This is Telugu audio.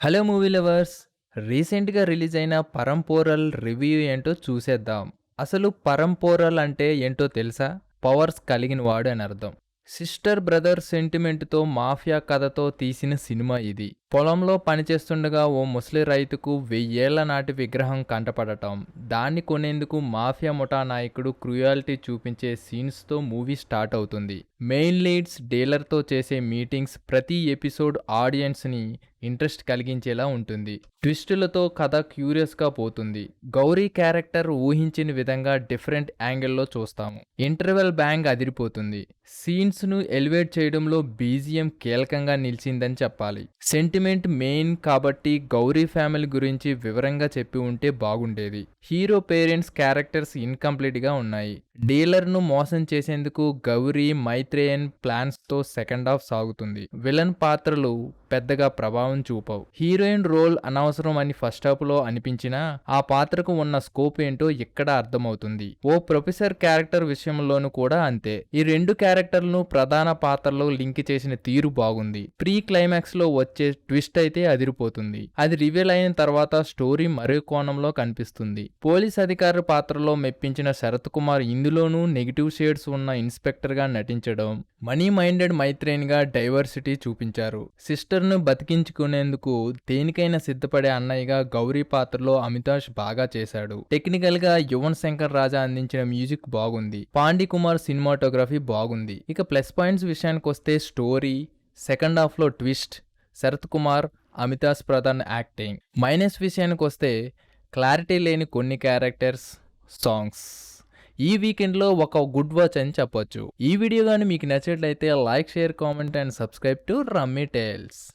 Hello movie lovers. రీసెంట్‌గా రిలీజ్ అయిన 'పరంపోరల్' రివ్యూ ఏంటో చూసేద్దాం. అసలు పరంపోరల్ అంటే ఏంటో తెలుసా? పవర్స్ కలిగినవాడు అని అర్థం. సిస్టర్ బ్రదర్ సెంటిమెంట్‌తో మాఫియా కథతో తీసిన సినిమా ఇది. పొలంలో పనిచేస్తుండగా ఓ ముసలి రైతుకు 1000 ఏళ్ల నాటి విగ్రహం కంటపడటం, దాన్ని కొనేందుకు మాఫియా ముఠా నాయకుడు క్రుయాలిటీ చూపించే సీన్స్‌తో మూవీ స్టార్ట్ అవుతుంది. మెయిన్ లీడ్స్ డీలర్‌తో చేసే మీటింగ్స్ ప్రతి ఎపిసోడ్ ఆడియన్స్‌ని ఇంట్రెస్ట్ కలిగించేలా ఉంటుంది. ట్విస్టులతో కథ క్యూరియస్‌గా పోతుంది. గౌరీ క్యారెక్టర్ ఊహించిన విధంగా డిఫరెంట్ యాంగిల్‌లో చూస్తాము. ఇంటర్వెల్ బ్యాంగ్ అదిరిపోతుంది. సీన్స్‌ను ఎలివేట్ చేయడంలో బీజీఎం కీలకంగా నిలిచిందని చెప్పాలి. సెంటిమెంట్ మెయిన్ కాబట్టి గౌరీ ఫ్యామిలీ గురించి వివరంగా చెప్పి ఉంటే బాగుండేది. హీరో పేరెంట్స్ క్యారెక్టర్స్ ఇన్‌కంప్లీట్‌గా ఉన్నాయి. డీలర్‌ను మోసం చేసేందుకు గౌరీ, మైత్రేయన్ ప్లాన్స్‌తో సెకండ్ హాఫ్ సాగుతుంది. విలన్ పాత్రలు పెద్దగా ప్రభావం చూపవు. హీరోయిన్ రోల్ అనవసరం అని ఫస్ట్ హాఫ్‌లో అనిపించినా ఆ పాత్రకు ఉన్న స్కోప్ ఏంటో ఇక్కడ అర్థమవుతుంది. ఓ ప్రొఫెసర్ క్యారెక్టర్ విషయంలోనూ కూడా అంతే. ఈ రెండు క్యారెక్టర్లను ప్రధాన పాత్రలో లింక్ చేసిన తీరు బాగుంది. ప్రీ క్లైమాక్స్ లో వచ్చే ట్విస్ట్ అయితే అదిరిపోతుంది. అది రివీల్ అయిన తర్వాత స్టోరీ మరో కోణంలో కనిపిస్తుంది. పోలీస్ అధికారి పాత్రలో మెప్పించిన శరత్ కుమార్ ఇందులోనూ నెగిటివ్ షేడ్స్ ఉన్న ఇన్స్పెక్టర్ గా నటించడం, మనీ మైండెడ్ మైత్రేన్ గా డైవర్సిటీ చూపించారు. సిస్టర్ను బతికించుకునేందుకు దేనికైనా సిద్ధపడే అన్నయ్యగా గౌరీ పాత్రలో అమితాష్ బాగా చేశాడు. టెక్నికల్ గా యువన్ శంకర్ రాజా అందించిన మ్యూజిక్ బాగుంది. పాండి కుమార్ సినిమాటోగ్రఫీ బాగుంది. ఇక ప్లస్ పాయింట్స్ విషయానికి వస్తే స్టోరీ, సెకండ్ హాఫ్ లో twist, Sarath Kumar, Amitash Pradhan acting. Minus విషయానికి వస్తే క్లారిటీ లేని కొన్ని క్యారెక్టర్స్, సాంగ్స్. ఈ వీకెండ్లో ఒక గుడ్ వాచ్ అని చెప్పొచ్చు. ఈ వీడియో కానీ మీకు నచ్చినట్లయితే like, share, comment and subscribe to rummy tiles.